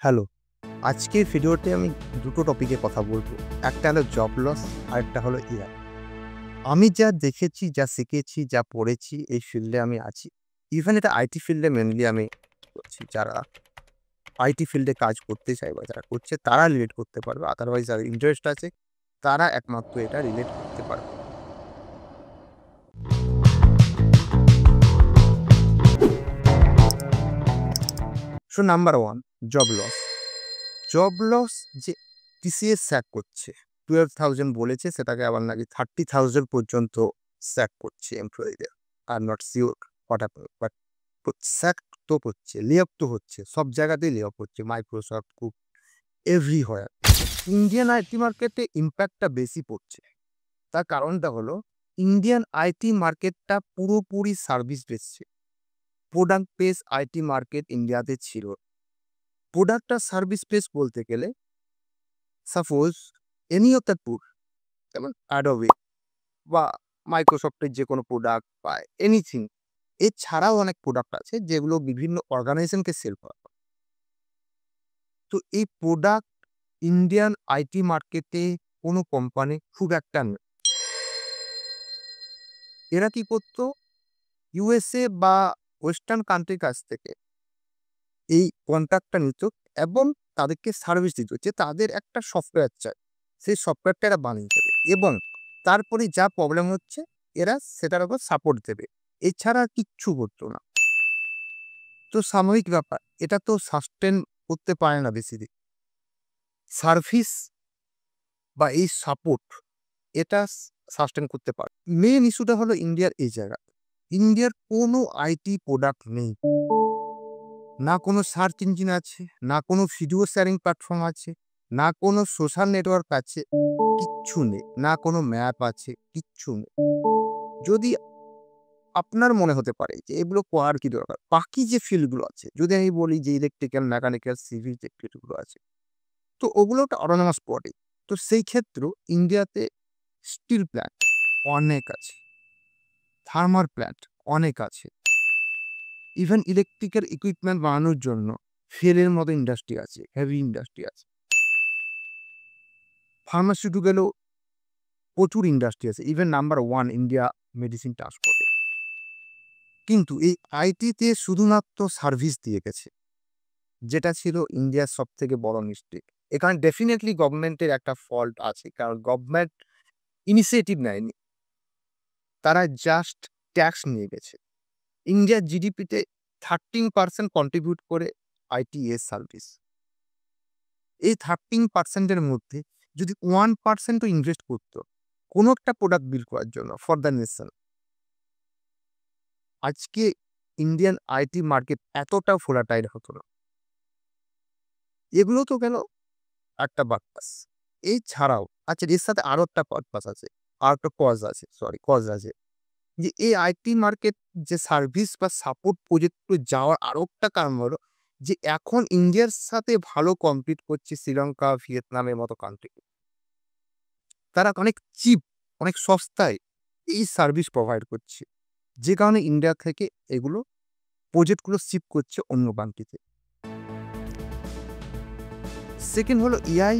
Hello, আজকের ভিডিওতে আমি দুটো টপিকে কথা বলব। একটা হলো জব লস, আরেকটা হলো এআই। আমি যা দেখেছি, যা শিখেছি, যা পড়েছি এই ফিল্ডে আমি আছি। ইভেন এটা আইটি ফিল্ডে মেইনলি আমি করছি। যারা আইটি ফিল্ডে কাজ করতে চায় বা যারা করছে তারা রিলেট করতে পারবে। আদারওয়াইজ যাদের ইন্টারেস্ট আছে তারা একমাত্র এটা রিলেট করতে পারবে। So number 1 job loss. Job loss যে টিসিএস স্যাক করছে। 12,000 বলেছে, সেটাকে আবার নাকি 30,000 পর্যন্ত স্যাক করছে এমপ্লয়িদের। I am not sure what happen, but sack তো হচ্ছে, লে অফ তো হচ্ছে। সব জায়গাতেই লে অফ হচ্ছে। Microsoft, cook, everywhere. Indian IT মার্কেটে ইমপ্যাক্টটা বেশি পড়ছে। তার কারণটা হলো ইন্ডিয়ান আইটি মার্কেটটা পুরোপুরি service based. Product base IT market ইন্ডিয়াতে ছিল। প্রোডাক্ট আর সার্ভিস বেস বলতে গেলে সাপোজ এনি অফ দ্য টুল, যেমন অ্যাডোবি বা মাইক্রোসফটের যে কোনো প্রোডাক্ট বা এনিথিং। এছাড়াও অনেক প্রোডাক্ট আছে যেগুলো বিভিন্ন অর্গানাইজেশনকে সেল করা হয়। তো এই প্রোডাক্ট ইন্ডিয়ান আইটি মার্কেটে কোনো কোম্পানি খুব একটা নেই। এরা কি করতো, ইউএসএ বা ওয়েস্টার্ন কান্ট্রির কাছ থেকে এই কন্ট্রাক্টটা নিত এবং তাদেরকে সার্ভিস দিত যে তাদের একটা সফটওয়্যার চাই, সেই সফটওয়্যারটা এরা বানিয়ে দেবে এবং তারপরে যা প্রবলেম হচ্ছে এরা সেটার উপর সাপোর্ট দেবে। এছাড়া কিচ্ছু করতো না। তো স্বাভাবিক ব্যাপার, এটা তো সাস্টেন করতে পারে না বেশি দিন। সার্ভিস বা এই সাপোর্ট এটা সাস্টেন করতে পারে। মেন ইস্যুটা হলো ইন্ডিয়ার এই জায়গা। ইন্ডিয়ার কোনো আইটি প্রোডাক্ট নেই। না কোনো সার্চ ইঞ্জিন আছে, না কোনো ভিডিও শেয়ারিং প্ল্যাটফর্ম আছে, না কোনো সোশ্যাল নেটওয়ার্ক আছে, কিচ্ছু নেই। না কোনো ম্যাপ আছে, কিচ্ছু নেই। যদি আপনার মনে হতে পারে যে এগুলো করার কি দরকার? বাকি যে ফিল্ডগুলো আছে, যদি আমি বলি যে ইলেকট্রিক্যাল, মেকানিক্যাল, সিভিল যে ফিল্ডগুলো আছে, তো ওগুলো একটা অটোনমাস বডি। তো সেই ক্ষেত্রেও ইন্ডিয়াতে স্টিল প্ল্যান্ট অনেক আছে, থার্মাল প্ল্যান্ট অনেক আছে। ইভেন ইলেকট্রিক্যাল ইকুইপমেন্ট বানানোর জন্য ফেলের মতো ইন্ডাস্ট্রি আছে, হেভি ইন্ডাস্ট্রি আছে। ফার্মাসিউটিক্যালও প্রচুর ইন্ডাস্ট্রি আছে। ইভেন নাম্বার 1 ইন্ডিয়া মেডিসিন ট্রান্সপোর্টে। কিন্তু এই আইটিতে শুধুমাত্র সার্ভিস দিয়ে গেছে, যেটা ছিল ইন্ডিয়ার সবথেকে বড় মিস্টেক। এখানে ডেফিনিটলি গভর্নমেন্টের একটা ফল্ট আছে। কারণ গভর্নমেন্ট ইনিশিয়েটিভ নেয়নি। তারা জাস্ট ট্যাক্স নিয়ে গেছে। ইন্ডিয়ার জিডিপিতে 13% কন্ট্রিবিউট করে আইটিএস সার্ভিস। এই 13% এর মধ্যে যদি 1% ও ইনভেস্ট করতো কোনো একটা প্রোডাক্ট বিল্ড করার জন্য ফর দ্য নেশন, আজকে ইন্ডিয়ান আইটি মার্কেট এতটা ভোলাটাইল হতো না। এগুলো তো গেল একটা পারপাস। এছাড়াও আচ্ছা, এর সাথে আরো একটা পারপাস আছে, আর একটা কজ আছে যে এই আইটি মার্কেট যে সার্ভিস বা সাপোর্ট প্রজেক্ট যাওয়ার আরো একটা কারণ হলো যে এখন ইন্ডিয়ার সাথে ভালো কম্পিট করছে শ্রীলঙ্কা, ভিয়েতনামের মতো কান্ট্রি। তারা অনেক চিপ, অনেক সস্তায় এই সার্ভিস প্রোভাইড করছে, যে কারণে ইন্ডিয়া থেকে এগুলো প্রজেক্টগুলো শিফট করছে অন্য কান্ট্রিতে। সেকেন্ড হলো এআই।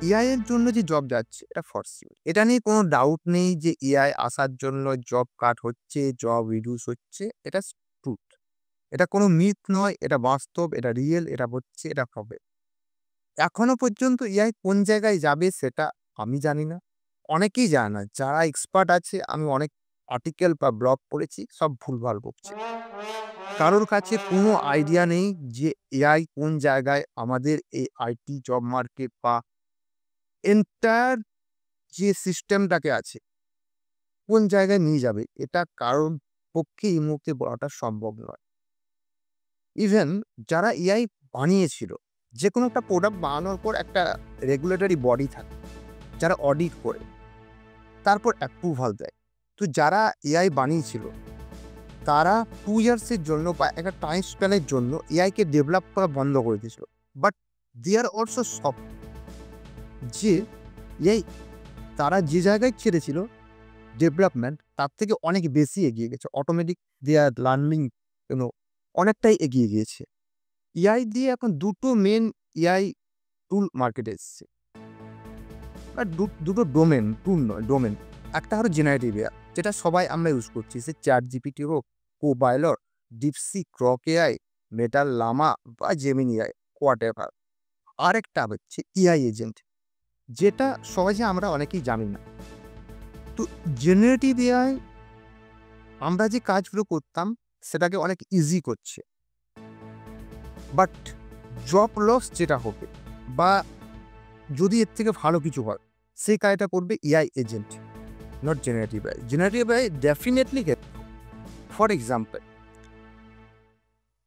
এআই এর জন্য যে জব যাচ্ছে এটা ফর শিওর। এটা নিয়ে কোনো ডাউট নেই যে এআই আসার জন্য জব কাট হচ্ছে, জব রিডিউস হচ্ছে। এটা ট্রুথ। এটা কোনো মিথ নয়, এটা বাস্তব, এটা রিয়েল, এটা হচ্ছে, এটা হবে। এখনো পর্যন্ত এআই কোন জায়গায় যাবে সেটা আমি জানি না। অনেকেই জানে না। যারা এক্সপার্ট আছে, আমি অনেক আর্টিকেল বা ব্লগ পড়েছি, সব ভুলভাল বকছে। কারোর কাছে কোনো আইডিয়া নেই যে এআই কোন জায়গায় আমাদের এই আইটি জব মার্কেট বা এন্টায়ার যে সিস্টেমটাকে আছে কোন জায়গায় নিয়ে যাবে, এটা কারোর পক্ষে এই মুহূর্তে বলাটা সম্ভব নয়। ইভেন যারা এআই বানিয়েছিল, যে কোনো একটা প্রোডাক্ট বানানোর পর একটা রেগুলেটরি বডি থাকে যারা অডিট করে তারপর অ্যাপ্রুভাল দেয়। তো যারা এআই বানিয়েছিল তারা 2 ইয়ার্সের জন্য বা একটা টাইম স্প্যানের জন্য এআইকে ডেভেলপ করা বন্ধ করে দিয়েছিল। বাট দে আর অলসো সব যে এআই তারা যে জায়গায় ছেড়েছিল ডেভেলপমেন্ট, তার থেকে অনেক বেশি এগিয়ে গেছে। অটোমেটিক দে আর লার্নিং অনেকটাই এগিয়ে গিয়েছে। এআই দিয়ে এখন দুটো মেন এআই টুল মার্কেটে এসছে। আর দুটো ডোমেন, টুল নয় ডোমেন। একটা হলো জেনারেটিভ এআই, যেটা সবাই আমরা ইউজ করছি। সে ChatGPT হোক, Copilot, DeepSeek, Grok AI, Meta Llama বা Gemini AI, হোয়াটএভার। আরেকটা হচ্ছে এআই এজেন্ট, যেটা সহজে আমরা অনেকেই জানি না। তো জেনারেটিভ এআই আমরা যে কাজগুলো করতাম সেটাকে অনেক ইজি করছে। বাট জব লস যেটা হবে বা যদি এর থেকে ভালো কিছু হয়, সেই কাজটা করবে AI agent, not generative AI. Generative AI definitely help. For example,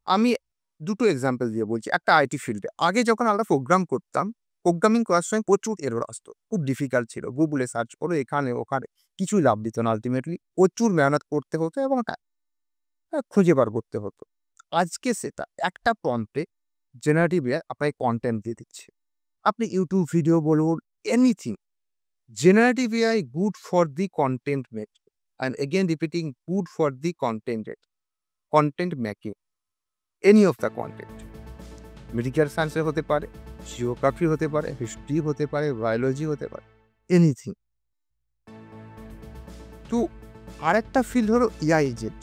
আমি দুটো এক্সাম্পল দিয়ে বলছি। একটা আইটি ফিল্ডে আগে যখন আমরা প্রোগ্রাম করতাম, প্রোগ্রামিং করার সময় প্রচুর এরর আসতো, খুব ডিফিকাল্ট ছিল। গুগলে সার্চ করো, এখানে ওখানে, কিছুই লাভ দিত না। আলটিমেটলি প্রচুর মেহনত করতে হতো এবং খুঁজে বার করতে হতো। আজকে সেটা একটা প্রম্পটে জেনারেটিভ এআই আপনাকে কন্টেন্ট দিয়ে দিচ্ছে। আপনি ইউটিউব ভিডিও বলুন, anything. Generative AI good for the content making, and again repeating, good for the content making, any of the content. Medical সায়েন্সের হতে পারে, জিওগ্রাফি হতে পারে, হিস্ট্রি হতে পারে, বায়োলজি হতে পারে, এনিথিং। তো আরেকটা ফিল্ড হলো এআই এজেন্ট।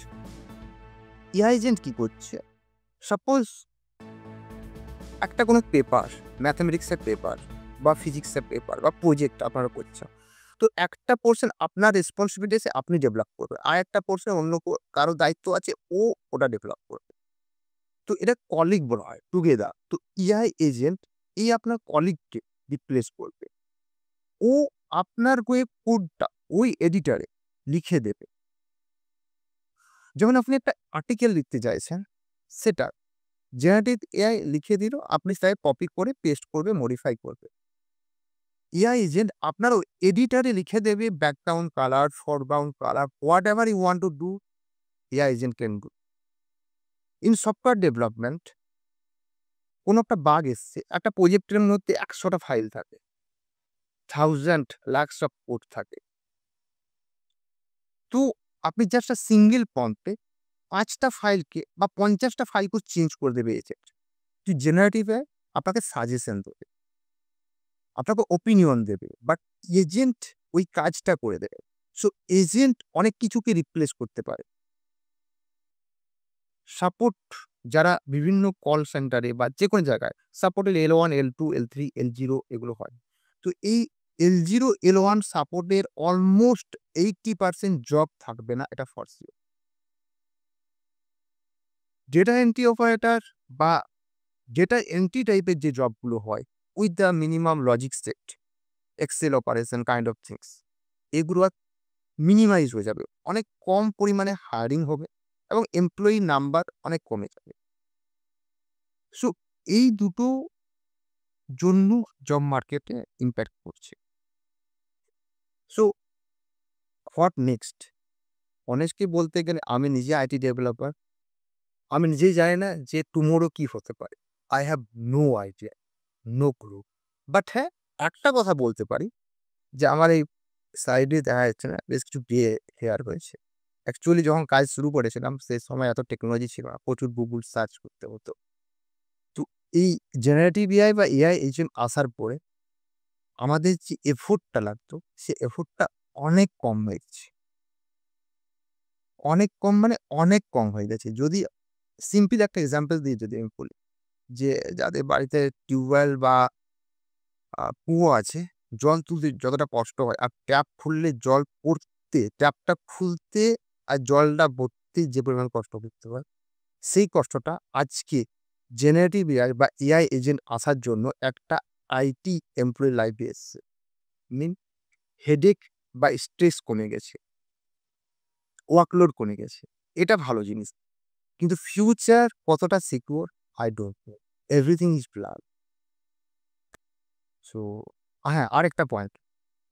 এআই এজেন্ট কি করছে? সাপোজ একটা কোনো পেপার, ম্যাথমেটিক্সের পেপার বা ফিজিক্সের পেপার বা প্রজেক্ট আপনারা করছেন। তো একটা পোর্শন আপনার রেসপন্সিবিলিটি আছে, আপনি ডেভেলপ করবেন। আর একটা পোর্শন অন্য কারো দায়িত্ব আছে, ও ওটা ডেভেলপ করবে। তো এটা কলিগ বলা হয়, টুগেদার। তো এআই এজেন্ট এই আপনার কলিগকে রিপ্লেস করবে। ও আপনার কোডটা ওই এডিটরে লিখে দেবে। যেমন আপনি একটা আর্টিকেল লিখতে চাইছেন, সেটা জেনারেটিভ এআই লিখে দিল, আপনি তাই কপি করে পেস্ট করবে, মডিফাই করবে। এআই এজেন্ট আপনার এডিটরে লিখে দেবে background colour, foreground colour, whatever you want to do, AI agent can do. In software development কোনো একটা বাগ এসছে, একটা প্রজেক্টের মধ্যে 100টা ফাইল থাকে, থাউজেন্ড লাখস অফ কোড থাকে। তো আপনি জাস্ট সিঙ্গেল প্রম্পটে 5টা ফাইলকে বা 50টা ফাইলকে চেঞ্জ করে দেবে এজেন্ট। তো জেনারেটিভে আপনাকে সাজেশন দেবে, আপনাকে ওপিনিয়ন দেবে, বাট এজেন্ট ওই কাজটা করে দেবে। সো এজেন্ট অনেক কিছুকে রিপ্লেস করতে পারে। সাপোর্ট যারা বিভিন্ন কল সেন্টারে বা যেকোনো জায়গায় সাপোর্টের L1, L2, L3, L0 এগুলো হয়। তো এই L0, L1 সাপোর্টের অলমোস্ট 80% জব থাকবে না, এটা for sure. Data entry operator বা ডেটা এন্ট্রি টাইপের যে জবগুলো হয় with the minimum logic set, Excel operation kind of things, এগুলো মিনিমাইজ হয়ে যাবে। অনেক কম পরিমাণে হায়ারিং হবে এবং এমপ্লয়ি নাম্বার অনেক কমে যাবে। সো এই দুটো জন্য জব মার্কেটে ইম্প্যাক্ট করছে। So what next? অনেস্টলি বলতে গেলে আমি নিজে আইটি ডেভেলপার। আমি নিজেই জানি না যে টুমোরো কি হতে পারে। I have no idea, no clue. But হ্যাঁ, একটা কথা বলতে পারি যে আমার এই সাইডে দেখা যাচ্ছে না বেশ কিছু গ্রে হেয়ার হয়েছে। অ্যাকচুয়ালি যখন কাজ শুরু করেছিলাম সে সময় এত টেকনোলজি ছিল না। প্রচুর গুগল সার্চ করতে হতো। তো এই জেনারেটিভ এআই বা এআই এজেন্ট আসার পরে আমাদের যে এফোর্টটা লাগতো, সে এফোর্টটা অনেক কম হয়ে গেছে। অনেক কম মানে অনেক কম হয়ে গেছে। যদি সিম্পল একটা এক্সাম্পল দিয়ে যদি আমি বলি, যে যাদের বাড়িতে টিউবওয়েল বা কুয়ো আছে, জল তুলতে যতটা কষ্ট হয় আর ট্যাপ খুললে জল পড়তে, ট্যাপটা খুলতে আর জলটা ভরতে যে পরিমাণ কষ্ট করতে হয়, সেই কষ্টটা আজকে জেনারেটিভ এআই বা এআই এজেন্ট আসার জন্য একটা আইটি এমপ্লয়ি লাইফে এসছে। মিন হেডেক বা স্ট্রেস কমে গেছে, ওয়ার্কলোড কমে গেছে। এটা ভালো জিনিস। কিন্তু ফিউচার কতটা secure, I don't no. Everything is blur. So হ্যাঁ, আরেকটা পয়েন্ট,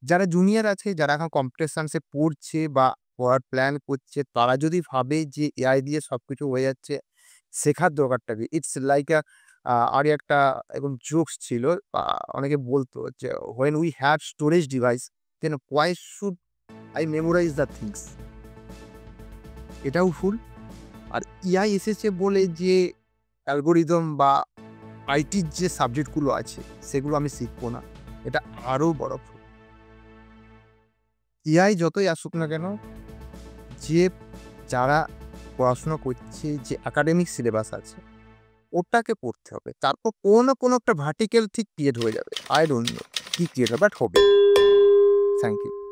যারা জুনিয়র আছে, যারা এখন কম্পিউটার সায়েন্সে পড়ছে বা পড়ার প্ল্যান করছে, তারা যদি ভাবে যে এআই দিয়ে সবকিছু হয়ে যাচ্ছে, শেখার দরকারটা কি? ইটস লাইক আগে একটা এরকম জোকস ছিল, অনেকে বলতো যে, "When we have storage device, then why should I memorize the things?" এটাও ভুল। আর এআই এসেছে বলে যে অ্যালগোরিদম বা আইটির যে সাবজেক্টগুলো আছে সেগুলো আমি শিখবো না। এটা আরও বড় ভুল। এআই যতই আসুক না কেন, যে যারা পড়াশোনা করছে, যে একাডেমিক সিলেবাস আছে ওটাকে পড়তে হবে। তারপর কোনো না কোনো একটা ভার্টিক্যাল ঠিক ক্রিয়েট হয়ে যাবে। আই ডোন্ট নো কি ক্রিয়েট হবে, বাট হবে। Thank you.